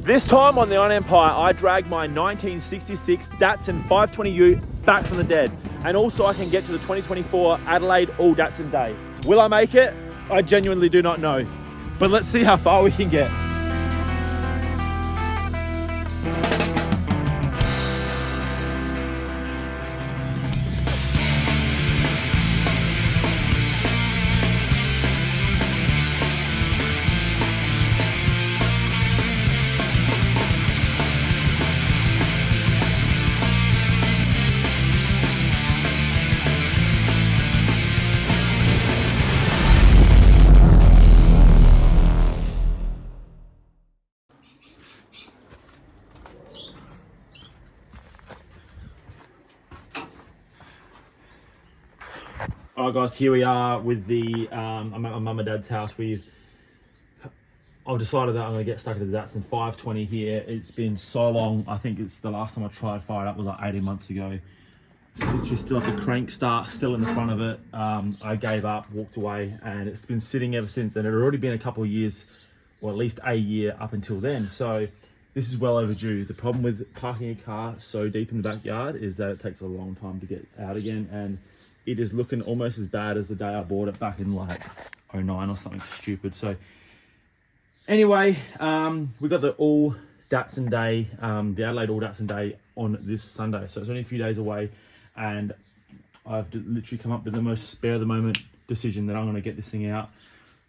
This time on the Iron Empire, I dragged my 1966 Datsun 520U back from the dead. And also I can get to the 2024 Adelaide All Datsun Day. Will I make it? I genuinely do not know. But let's see how far we can get. Alright guys, here we are with the, I'm at my mum and dad's house. I've decided that I'm going to get stuck into the Datsun 520 here. It's been so long. I think it's the last time I tried fire it up was like 18 months ago. Literally still have the crank start still in the front of it. I gave up, walked away, and it's been sitting ever since. And it had already been a couple of years, or at least a year up until then. So this is well overdue. The problem with parking a car so deep in the backyard is that it takes a long time to get out again. And it is looking almost as bad as the day I bought it back in like 09 or something stupid. So anyway, we got the All Datsun Day, the Adelaide All Datsun Day on this Sunday. So it's only a few days away, and I've literally come up with the most spare of the moment decision that I'm going to get this thing out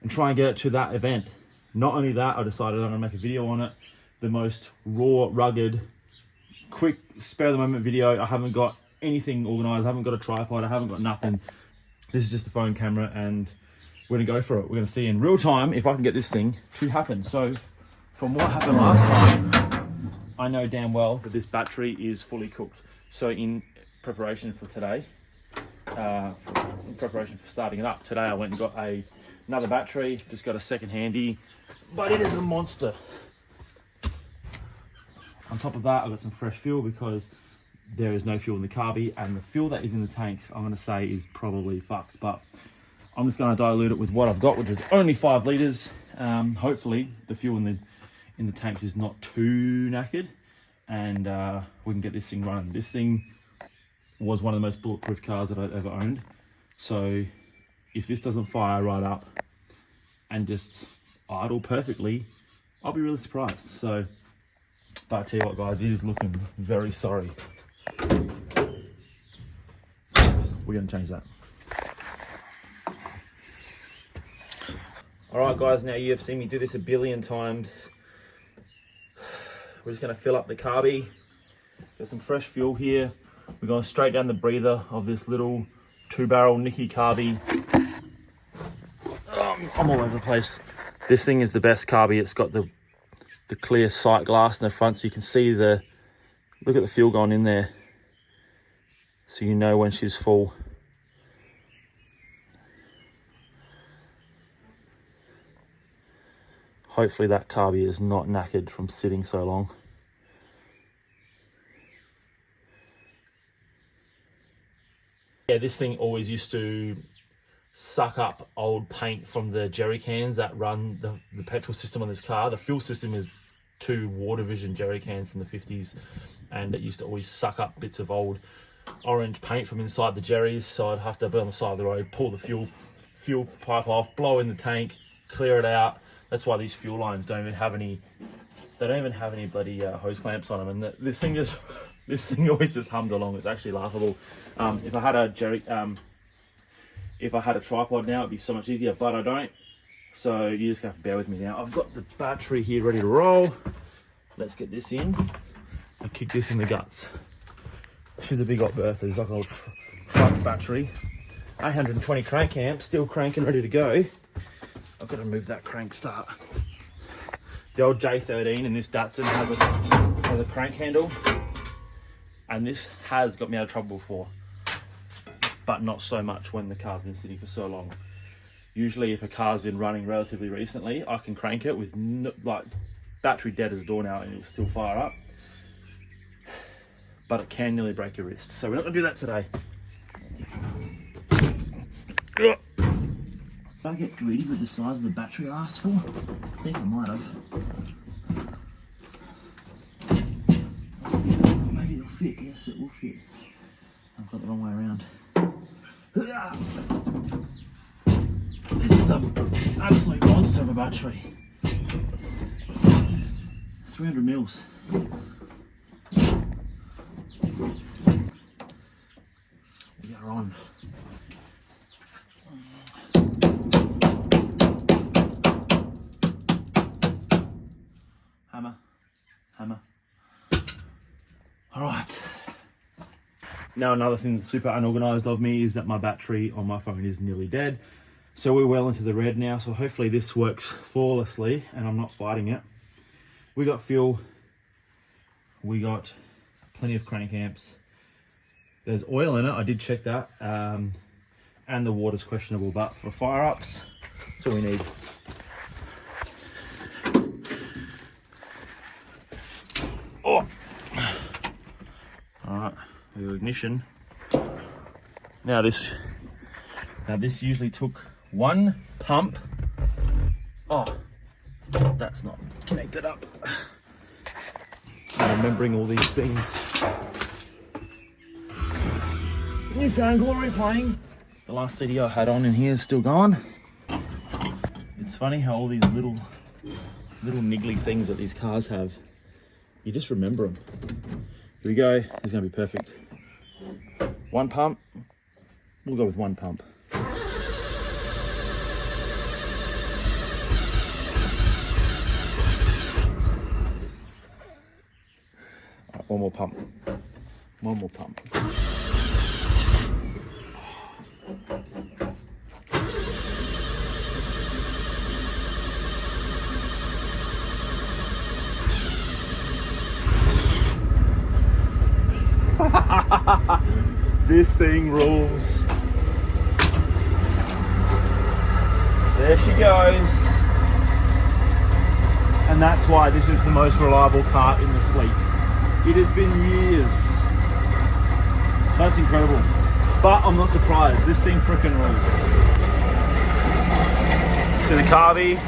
and try and get it to that event. Not only that, I decided I'm going to make a video on it, the most raw, rugged, quick, spare of the moment video. I haven't got anything organized, I haven't got a tripod, I haven't got nothing. This is just the phone camera, and we're gonna go for it. We're gonna see in real time if I can get this thing to happen. So from what happened last time, I know damn well that this battery is fully cooked. So in preparation for today, in preparation for starting it up today, I went and got another battery, just got a second handy, but it is a monster. On top of that, I've got some fresh fuel because there is no fuel in the carby, and the fuel that is in the tanks, I'm going to say, is probably fucked. But I'm just going to dilute it with what I've got, which is only 5 litres. Hopefully, the fuel in the tanks is not too knackered, and we can get this thing running. This thing was one of the most bulletproof cars that I've ever owned. So if this doesn't fire right up and just idle perfectly, I'll be really surprised. So, but I tell you what, guys, it is looking very sorry. We're going to change that. All right, guys, now you have seen me do this a billion times. We're just going to fill up the carby. Got some fresh fuel here. We're going straight down the breather of this little 2-barrel Nicky carby. I'm all over the place. This thing is the best carby. It's got the clear sight glass in the front, so you can see look at the fuel going in there, so you know when she's full. Hopefully that carby is not knackered from sitting so long. Yeah, this thing always used to suck up old paint from the jerry cans that run the petrol system on this car. The fuel system is 2 Water Vision jerry cans from the 50s, and it used to always suck up bits of old orange paint from inside the jerrys. So I'd have to be on the side of the road, pull the fuel pipe off, blow in the tank, clear it out. That's why these fuel lines don't even have any bloody hose clamps on them. And this thing always just hummed along. It's actually laughable. If I had a tripod now, it'd be so much easier, but I don't. So you just have to bear with me now. I've got the battery here ready to roll. Let's get this in. I'll kick this in the guts. She's a big old Bertha. It's like an old truck battery. 820 crank amp, still cranking, ready to go. I've got to move that crank start. The old J13 in this Datsun has a crank handle, and this has got me out of trouble before, but not so much when the car's been sitting for so long. Usually if a car's been running relatively recently, I can crank it with like battery dead as a doornail and it'll still fire up, but it can nearly break your wrist. So we're not gonna do that today. Did I get greedy with the size of the battery I asked for? I think I might have. fit. Yes, it will fit. I've got the wrong way around. This is an absolute monster of a battery. 300 mils. We are on. Hammer. All right. Now another thing that's super unorganized of me is that my battery on my phone is nearly dead. So we're well into the red now. So hopefully this works flawlessly and I'm not fighting it. We got fuel. We got plenty of crank amps. There's oil in it. I did check that. And the water's questionable, but for fire ups, that's all we need. Oh. All right, we got ignition. Now this usually took one pump. Oh, that's not connected up. I'm remembering all these things. Newfound Glory playing. The last CD I had on in here is still gone. It's funny how all these little niggly things that these cars have, you just remember them. Here we go. This is going to be perfect. One pump. We'll go with one pump. Right, one more pump. One more pump. This thing rules. There she goes. And that's why this is the most reliable car in the fleet. It has been years. That's incredible. But I'm not surprised. This thing frickin' rules. See the carby.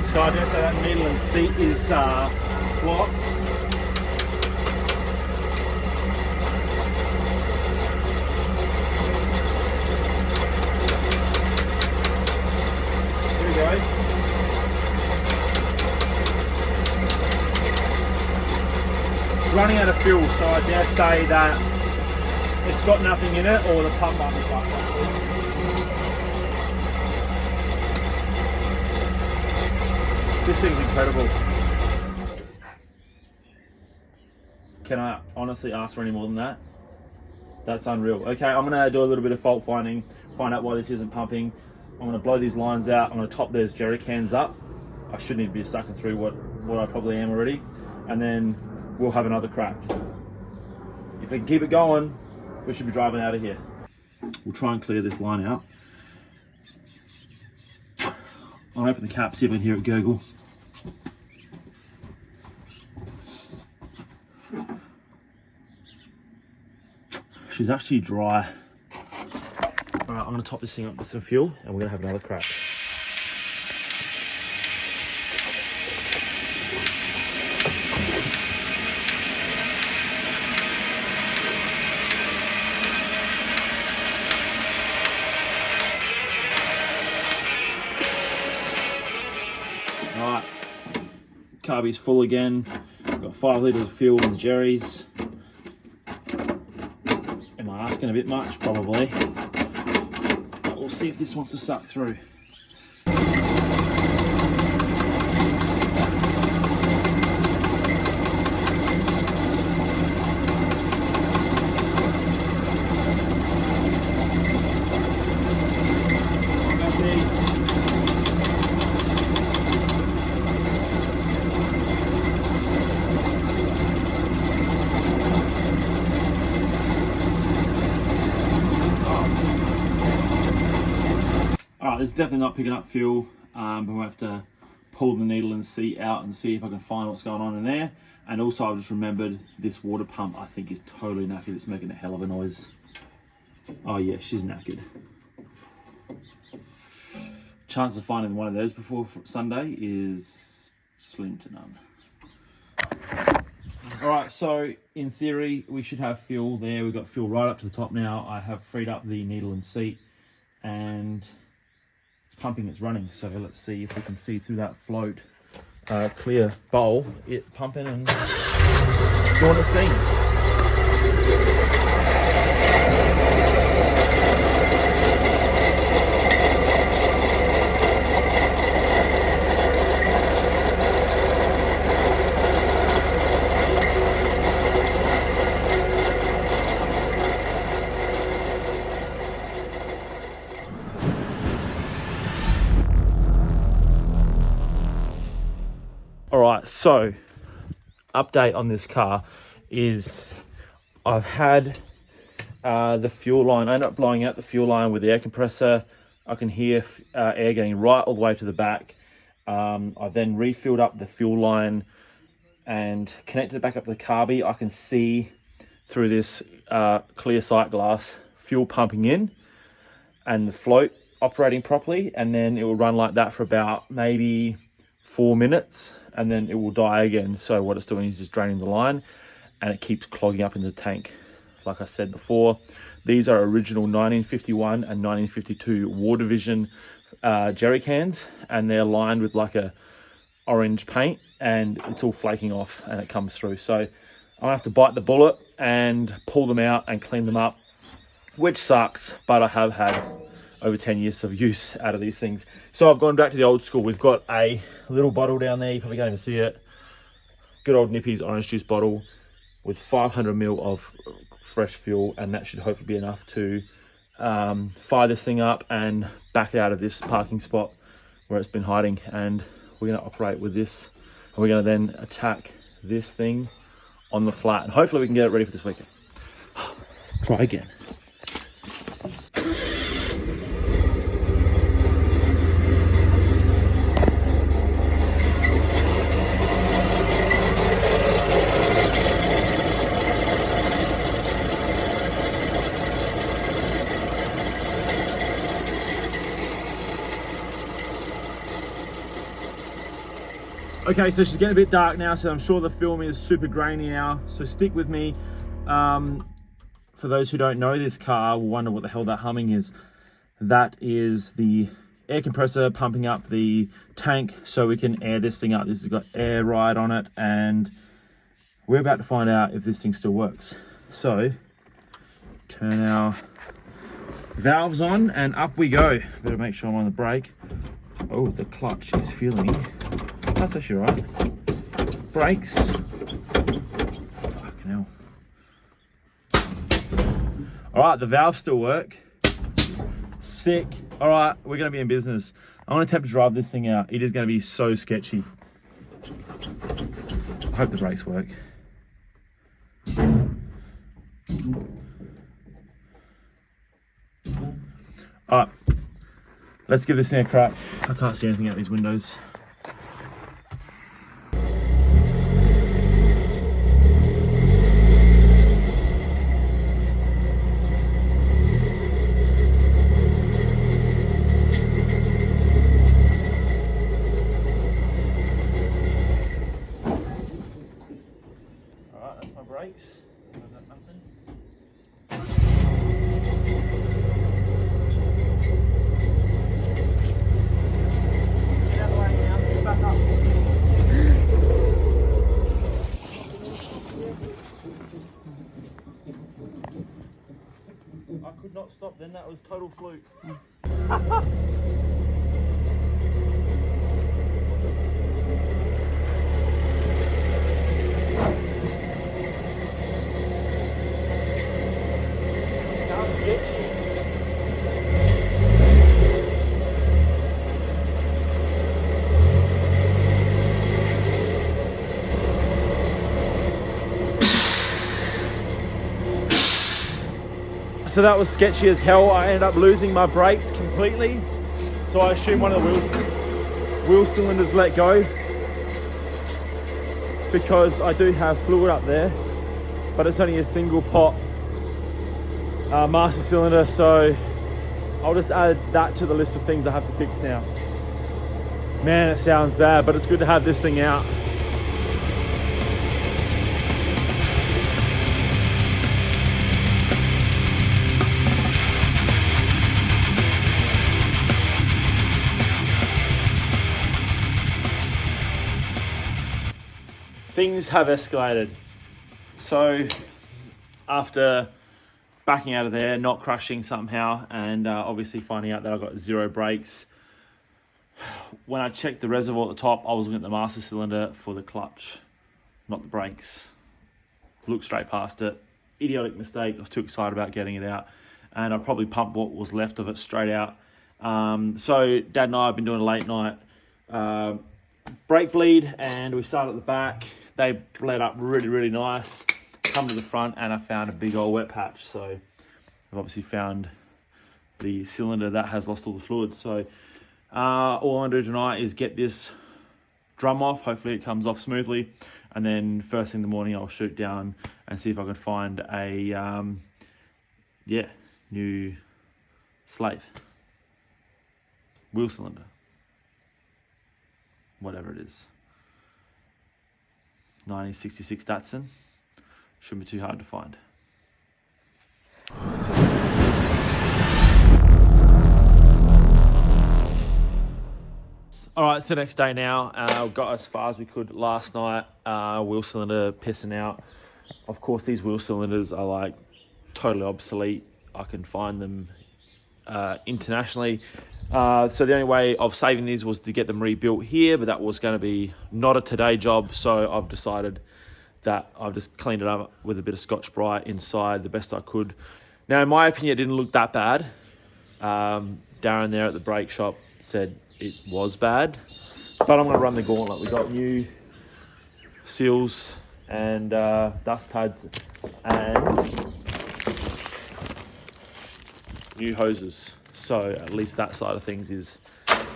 So I dare say that needle and seat is blocked. Running out of fuel, so I dare say that it's got nothing in it, or the pump might be fucked. This thing's incredible. Can I honestly ask for any more than that? That's unreal. Okay, I'm gonna do a little bit of fault finding, find out why this isn't pumping. I'm gonna blow these lines out. I'm gonna top those jerry cans up. I shouldn't need to be sucking through what I probably am already, and then we'll have another crack. If we can keep it going, we should be driving out of here. We'll try and clear this line out. I'll open the cap, see if I can hear it gurgle. She's actually dry. All right, I'm gonna top this thing up with some fuel and we're gonna have another crack. Alright, carby's full again. We've got 5 litres of fuel in the jerry's. Am I asking a bit much? Probably. But we'll see if this wants to suck through. Alright, it's definitely not picking up fuel, but we'll have to pull the needle and seat out and see if I can find what's going on in there. And also I've just remembered this water pump I think is totally knackered. It's making a hell of a noise. Oh yeah, she's knackered. Chances of finding one of those before Sunday is slim to none. All right, so in theory, we should have fuel there. We've got fuel right up to the top now. I have freed up the needle and seat, and it's pumping, it's running. So let's see if we can see through that float, clear bowl, it pumping and doing its thing. All right, so update on this car is I've had the fuel line. I ended up blowing out the fuel line with the air compressor. I can hear air getting right all the way to the back. I then refilled up the fuel line and connected it back up to the carby. I can see through this clear sight glass fuel pumping in and the float operating properly, and then it will run like that for about maybe 4 minutes, and then it will die again. So what it's doing is just draining the line, and it keeps clogging up in the tank. Like I said before, these are original 1951 and 1952 War Division jerry cans, and they're lined with like a orange paint, and it's all flaking off and it comes through. So I'm gonna have to bite the bullet and pull them out and clean them up, which sucks, but I have had over 10 years of use out of these things. So I've gone back to the old school. We've got a little bottle down there, you probably can't even see it. Good old Nippy's orange juice bottle with 500 ml of fresh fuel, and that should hopefully be enough to fire this thing up and back it out of this parking spot where it's been hiding. And we're gonna operate with this, and we're gonna then attack this thing on the flat, and hopefully we can get it ready for this weekend. Try again. Okay, so she's getting a bit dark now, so I'm sure the film is super grainy now, so stick with me. For those who don't know this car, will wonder what the hell that humming is. That is the air compressor pumping up the tank so we can air this thing up. This has got air ride on it, and we're about to find out if this thing still works. So, turn our valves on and up we go. Better make sure I'm on the brake. Oh, the clutch is feeling. That's actually right. Brakes. Fucking hell. All right, the valves still work. Sick. All right, we're gonna be in business. I'm gonna attempt to drive this thing out. It is gonna be so sketchy. I hope the brakes work. All right, let's give this thing a crack. I can't see anything out these windows. Brakes. Nothing. Get out of the way now. Get back up. I could not stop then. That was total fluke. So that was sketchy as hell. I ended up losing my brakes completely. So I assume one of the wheel cylinders let go, because I do have fluid up there, but it's only a single pot master cylinder. So I'll just add that to the list of things I have to fix now. Man, it sounds bad, but it's good to have this thing out. things have escalated. So after backing out of there, not crushing somehow, and obviously finding out that I got 0 brakes, when I checked the reservoir at the top, I was looking at the master cylinder for the clutch, not the brakes. Looked straight past it. Idiotic mistake. I was too excited about getting it out, and I probably pumped what was left of it straight out. So Dad and I have been doing a late night brake bleed, and we started at the back. They bled up really, really nice. Come to the front, and I found a big old wet patch. So I've obviously found the cylinder that has lost all the fluid. So all I'm gonna do tonight is get this drum off. Hopefully it comes off smoothly, and then first thing in the morning I'll shoot down and see if I can find a new slave wheel cylinder, whatever it is. 1966 Datsun. Shouldn't be too hard to find. All right, it's the next day now. We got as far as we could last night. Wheel cylinder pissing out. Of course, these wheel cylinders are like totally obsolete. I can find them internationally. So the only way of saving these was to get them rebuilt here, but that was going to be not a today job. So I've decided that I've just cleaned it up with a bit of Scotch-Brite inside the best I could. Now, in my opinion, it didn't look that bad. Darren there at the brake shop said it was bad, but I'm going to run the gauntlet. We got new seals and dust pads and new hoses. So at least that side of things is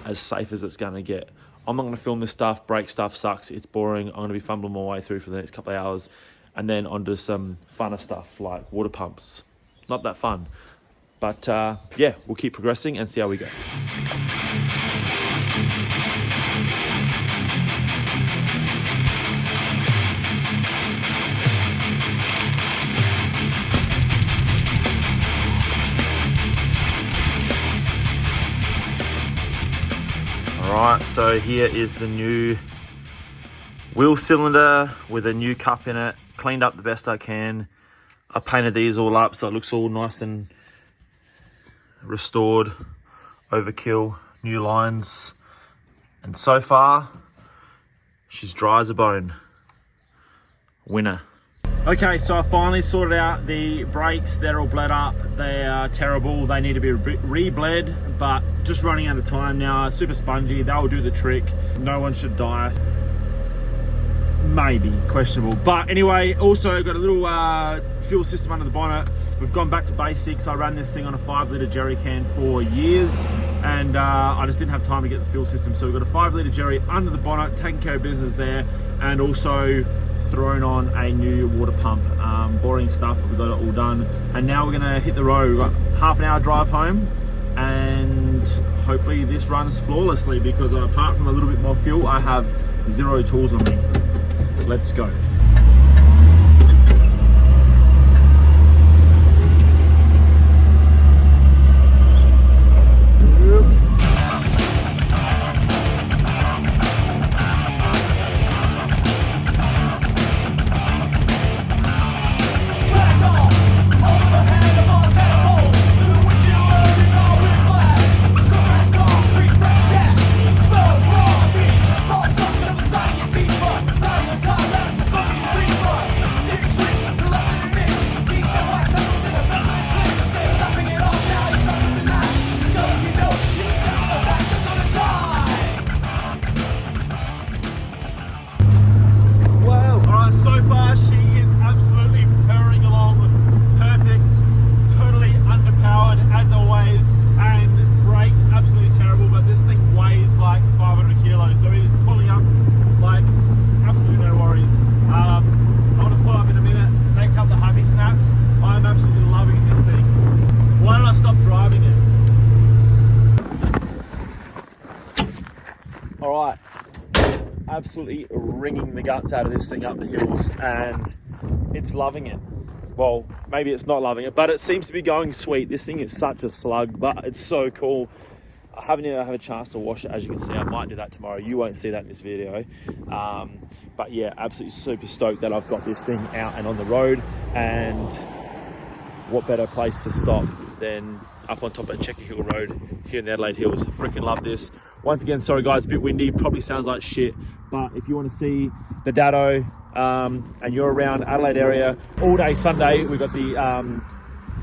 as safe as it's going to get. I'm not going to film this stuff. Brake stuff sucks. It's boring. I'm going to be fumbling my way through for the next couple of hours, and then onto some funner stuff like water pumps. Not that fun, but yeah, we'll keep progressing and see how we go. Alright, so here is the new wheel cylinder with a new cup in it. Cleaned up the best I can. I painted these all up so it looks all nice and restored. Overkill, new lines. And so far, she's dry as a bone. Winner. Okay, so I finally sorted out the brakes. They're all bled up. They are terrible. They need to be re-bled, but just running out of time now. Super spongy. They'll do the trick. No one should die. Maybe questionable, but anyway, also got a little fuel system under the bonnet. We've gone back to basics. I ran this thing on a 5-litre jerry can for years, and I just didn't have time to get the fuel system. So we've got a 5-litre jerry under the bonnet, taking care of business there, and also thrown on a new water pump. Boring stuff, but we got it all done. And now we're gonna hit the road. We've got half an hour drive home, and hopefully this runs flawlessly, because apart from a little bit more fuel, I have 0 tools on me. Let's go. Absolutely wringing the guts out of this thing up the hills, and it's loving it. Well, maybe it's not loving it, but it seems to be going sweet. This thing is such a slug, but it's so cool. I haven't even had a chance to wash it. As you can see, I might do that tomorrow. You won't see that in this video. But yeah, absolutely super stoked that I've got this thing out and on the road. And what better place to stop than up on top of Checker Hill Road here in the Adelaide Hills. Freaking love this. Once again, sorry guys, a bit windy, probably sounds like shit, but if you want to see the Dado and you're around Adelaide area all day Sunday, we've got the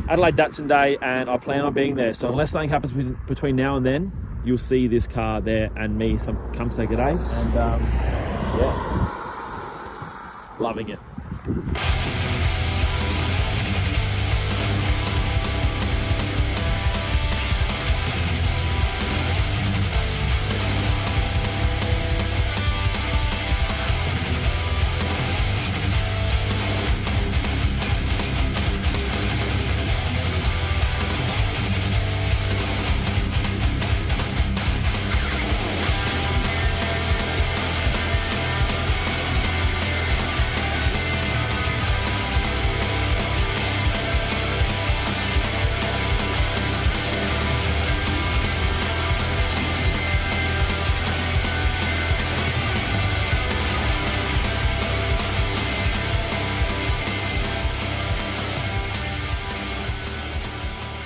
Adelaide Datsun Day, and I plan on being there. So unless something happens between now and then, you'll see this car there and me come say good day. And yeah, loving it.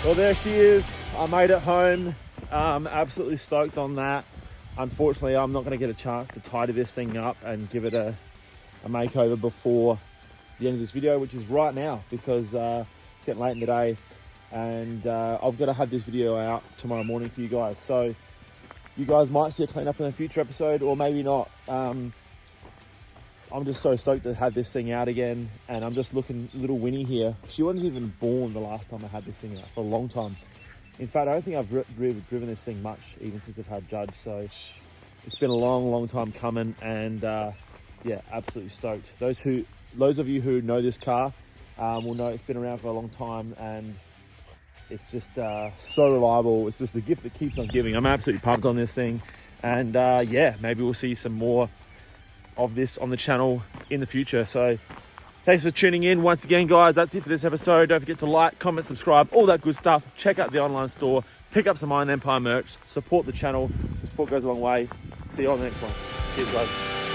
Well, there she is. I made it home. Absolutely stoked on that. Unfortunately, I'm not going to get a chance to tidy this thing up and give it a makeover before the end of this video, which is right now, because it's getting late in the day, and I've got to have this video out tomorrow morning for you guys. So you guys might see a clean up in a future episode, or maybe not. I'm just so stoked to have this thing out again, and I'm just looking little Winnie here. She wasn't even born the last time I had this thing out, for a long time. In fact, I don't think I've driven this thing much, even since I've had Judge. So it's been a long time coming, and yeah, absolutely stoked. Those of you who know this car will know it's been around for a long time, and it's just so reliable. It's just the gift that keeps on giving. I'm absolutely pumped on this thing, and yeah, maybe we'll see some more of this on the channel in the future. So thanks for tuning in once again, guys. That's it for this episode. Don't forget to like, comment, subscribe, all that good stuff. Check out the online store, pick up some Iron Empire merch, support the channel. The support goes a long way. See you on the next one. Cheers, guys.